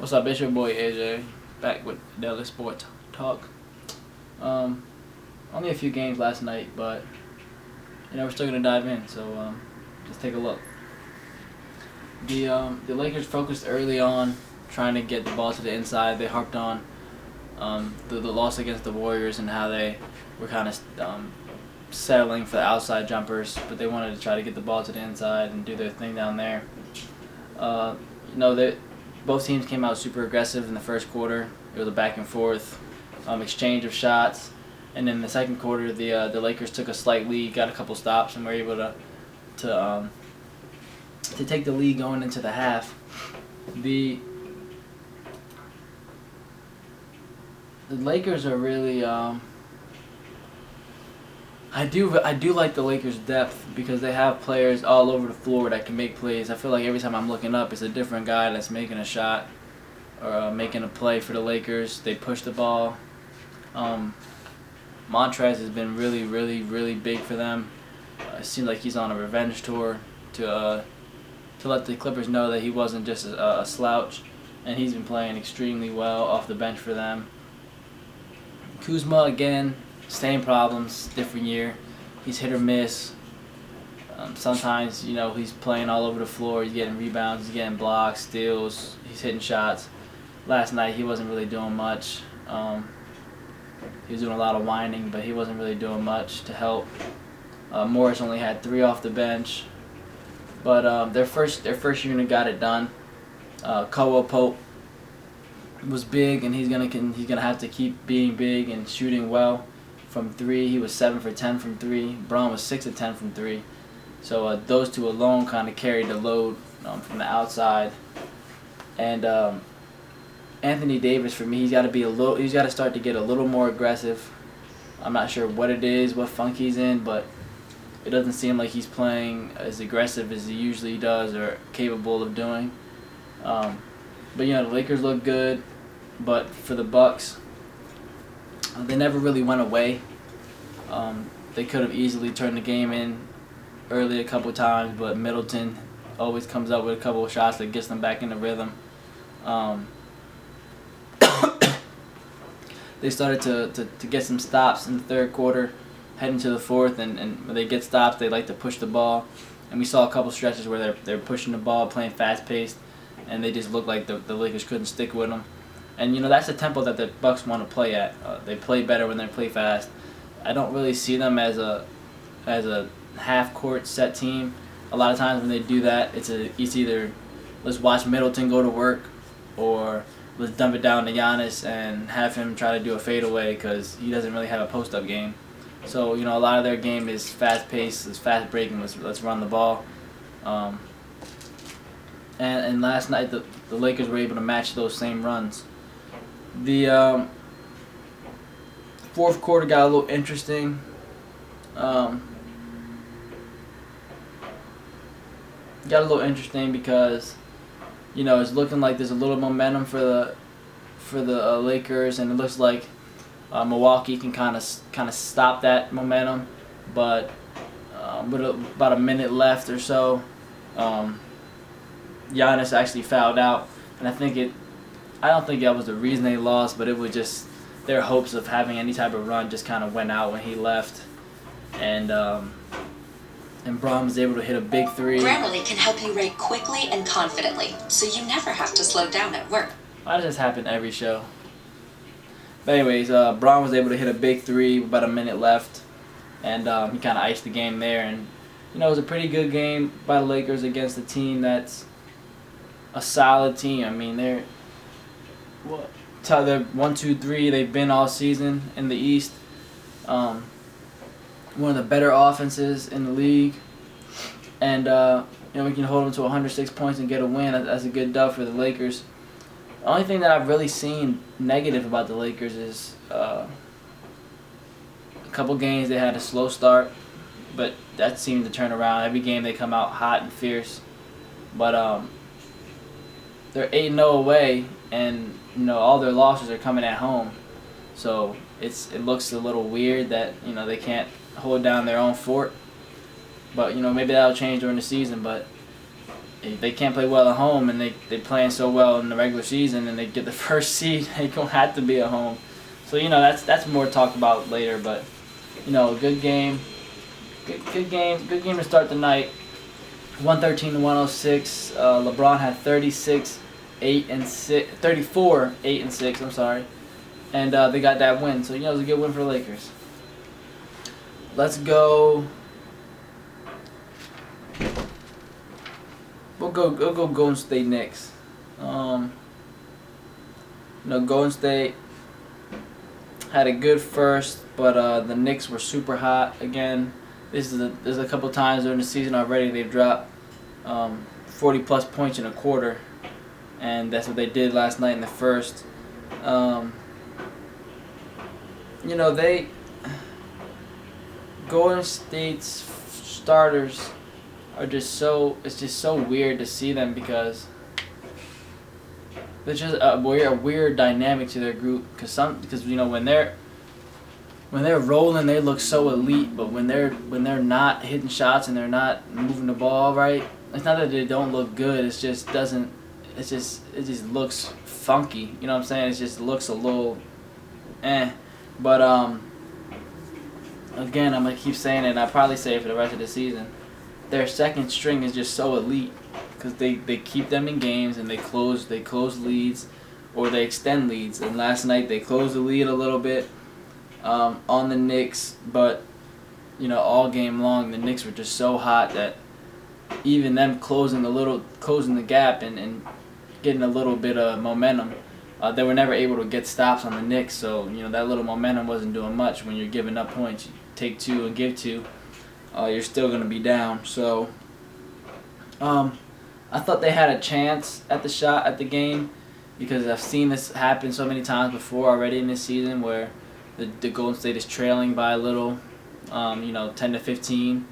What's up? It's your boy AJ, back with Daily Sports Talk. Only a few games last night, but we're still gonna dive in. So let's take a look. The Lakers focused early on trying to get the ball to the inside. They harped on the loss against the Warriors and how they were kind of settling for the outside jumpers, but they wanted to try to get the ball to the inside and do their thing down there. Both teams came out super aggressive in the first quarter. It was a back and forth exchange of shots, and in the second quarter, the Lakers took a slight lead, got a couple stops, and were able to take the lead going into the half. The Lakers are really I do like the Lakers' depth because they have players all over the floor that can make plays. I feel like every time I'm looking up, it's a different guy that's making a shot or making a play for the Lakers. They push the ball. Montrez has been really, really, really big for them. It seems like he's on a revenge tour to let the Clippers know that he wasn't just a slouch, and he's been playing extremely well off the bench for them. Kuzma, again, same problems, different year. He's hit or miss. Sometimes, he's playing all over the floor. He's getting rebounds, he's getting blocks, steals, he's hitting shots. Last night, he wasn't really doing much. He was doing a lot of whining, but he wasn't really doing much to help. Morris only had 3 off the bench. But their first unit got it done. Caldwell Pope was big, and he's gonna have to keep being big and shooting well from 3. He was 7 for 10 from 3. Braun was 6 of 10 from 3. So those two alone kind of carried the load from the outside. And Anthony Davis, for me, he's got to start to get a little more aggressive. I'm not sure what it is, what funk he's in, but it doesn't seem like he's playing as aggressive as he usually does or capable of doing. But the Lakers look good, but for the Bucks, they never really went away. They could have easily turned the game in early a couple times, but Middleton always comes up with a couple of shots that gets them back in the rhythm. They started to get some stops in the third quarter, heading to the fourth, and when they get stops, they like to push the ball. And we saw a couple stretches where they're pushing the ball, playing fast-paced, and they just looked like the Lakers couldn't stick with them. And that's the tempo that the Bucks want to play at. They play better when they play fast. I don't really see them as a half-court set team. A lot of times when they do that, it's either let's watch Middleton go to work, or let's dump it down to Giannis and have him try to do a fadeaway because he doesn't really have a post-up game. So a lot of their game is fast-paced, it's fast-breaking. Let's run the ball. And last night the Lakers were able to match those same runs. The fourth quarter got a little interesting. Because it's looking like there's a little momentum for the Lakers, and it looks like Milwaukee can kind of stop that momentum. But with about a minute left or so, Giannis actually fouled out, and I don't think that was the reason they lost, but it was just their hopes of having any type of run just kind of went out when he left. And Braun was able to hit a big 3. Grammarly can help you write quickly and confidently, so you never have to slow down at work. Why does this happen every show? But anyways, Braun was able to hit a big 3 with about a minute left, and he kind of iced the game there. And it was a pretty good game by the Lakers against a team that's a solid team. I mean, they're 1, 2, 3. They've been all season in the East. One of the better offenses in the league, and we can hold them to 106 points and get a win. That's a good dub for the Lakers. The only thing that I've really seen negative about the Lakers is a couple games they had a slow start, but that seemed to turn around. Every game they come out hot and fierce, but they're 8-0 away, and all their losses are coming at home, so it looks a little weird that they can't hold down their own fort. But maybe that'll change during the season. But they can't play well at home, and they playing so well in the regular season, and they get the first seed, they don't have to be at home. So that's more talked about later. But good game, good game to start the night. 113 to 106. LeBron had 34, 8 and 6. I'm sorry, and they got that win. So it was a good win for the Lakers. Let's go. We'll go Golden State next. Golden State had a good first, but the Knicks were super hot again. There's a couple times during the season already they've dropped 40 plus points in a quarter, and that's what they did last night in the first. Golden State's starters are it's just so weird to see them because there's just a weird dynamic to their group because when they're rolling they look so elite, but when they're not hitting shots and they're not moving the ball right, it's not that they don't look good, it just looks funky, you know what I'm saying? It just looks a little but again, I'm gonna keep saying it, and I'll probably say it for the rest of the season. Their second string is just so elite because they keep them in games and they close leads or they extend leads. And last night they closed the lead a little bit on the Knicks, but all game long the Knicks were just so hot that even them closing the gap and getting a little bit of momentum, they were never able to get stops on the Knicks. So that little momentum wasn't doing much when you're giving up points. You take 2 and give 2. You're still going to be down. So I thought they had a chance at the game because I've seen this happen so many times before already in this season where the Golden State is trailing by a little, 10 to 15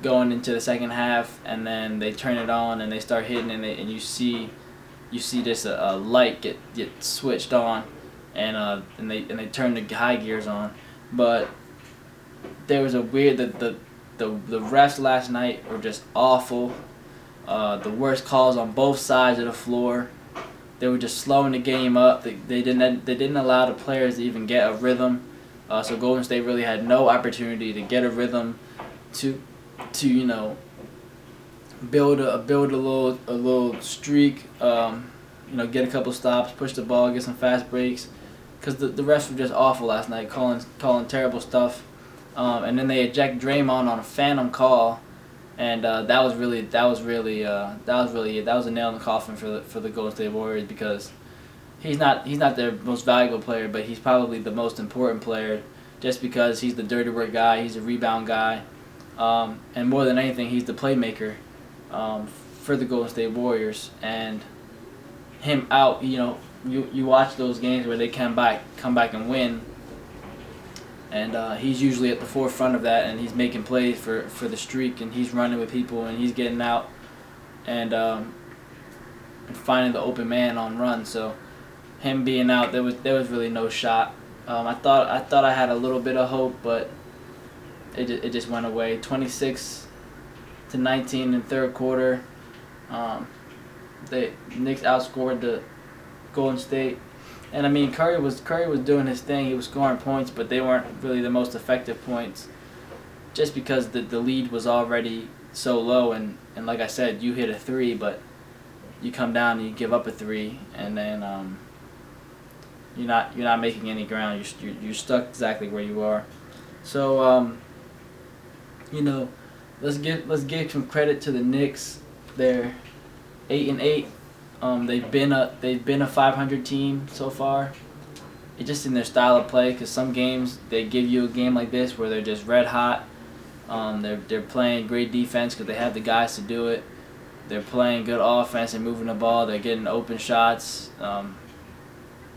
going into the second half, and then they turn it on and they start hitting, and you see this a light get switched on, and they turn the high gears on. But there was a weird the refs last night were just awful. The worst calls on both sides of the floor. They were just slowing the game up. They didn't allow the players to even get a rhythm. So Golden State really had no opportunity to get a rhythm, to build a little streak. Get a couple stops, push the ball, get some fast breaks. Because the refs were just awful last night, calling terrible stuff. And then they eject Draymond on a phantom call, and that was a nail in the coffin for the Golden State Warriors because he's not their most valuable player, but he's probably the most important player just because he's the dirty work guy, he's a rebound guy, and more than anything he's the playmaker for the Golden State Warriors. And him out, you watch those games where they come back and win. And he's usually at the forefront of that, and he's making plays for the streak, and he's running with people, and he's getting out, and finding the open man on runs. So him being out, there was really no shot. I thought I had a little bit of hope, but it just went away. 26-19 in third quarter. The Knicks outscored the Golden State. And Curry was doing his thing. He was scoring points, but they weren't really the most effective points, just because the lead was already so low. And like I said, you hit a 3, but you come down and you give up a 3, and then you're not making any ground. You're stuck exactly where you are. So let's give some credit to the Knicks. They're 8-8. They've been a 500 team so far. It's just in their style of play, because some games they give you a game like this where they're just red hot. They're playing great defense because they have the guys to do it. They're playing good offense and moving the ball. They're getting open shots.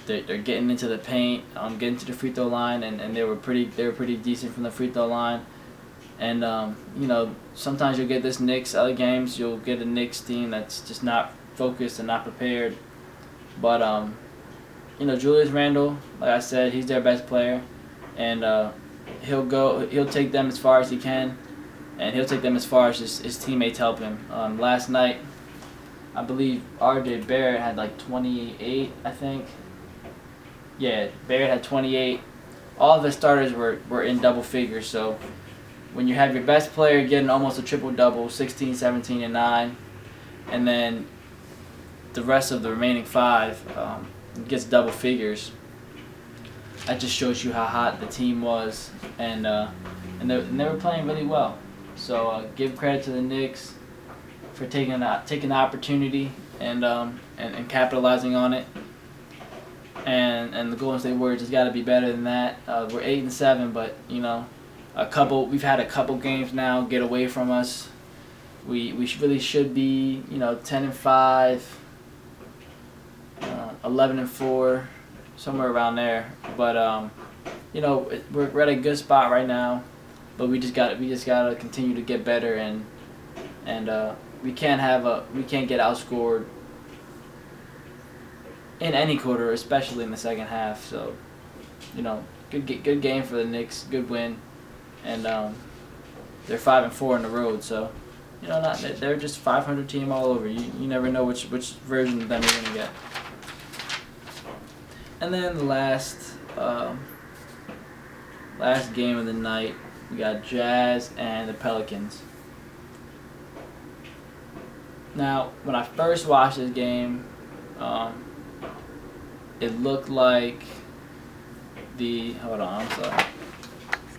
They're getting into the paint, getting to the free throw line, and they were pretty decent from the free throw line. And sometimes you'll get this Knicks. Other games you'll get a Knicks team that's just not focused and not prepared. But Julius Randle, like I said, he's their best player, and he'll take them as far as he can, and he'll take them as far as his teammates help him. Last night I believe R.J. Barrett had like 28, I think. Yeah, Barrett had 28. All of the starters were in double figures, so when you have your best player getting almost a triple-double, 16, 17, and 9, and then the rest of the remaining 5 gets double figures, that just shows you how hot the team was, and they were playing really well. So give credit to the Knicks for taking the opportunity and capitalizing on it. And the Golden State Warriors has got to be better than that. We're 8-7, but we've had a couple games now get away from us. We really should be 10-5, 11-4, somewhere around there. But we're at a good spot right now. But we just gotta continue to get better, and we can't get outscored in any quarter, especially in the second half. So, good game for the Knicks, good win, and they're 5-4 on the road. So, they're just 500 team all over. You never know which version of them you're gonna get. And then the last game of the night, we got Jazz and the Pelicans. Now, when I first watched this game, it looked like hold on, I'm sorry.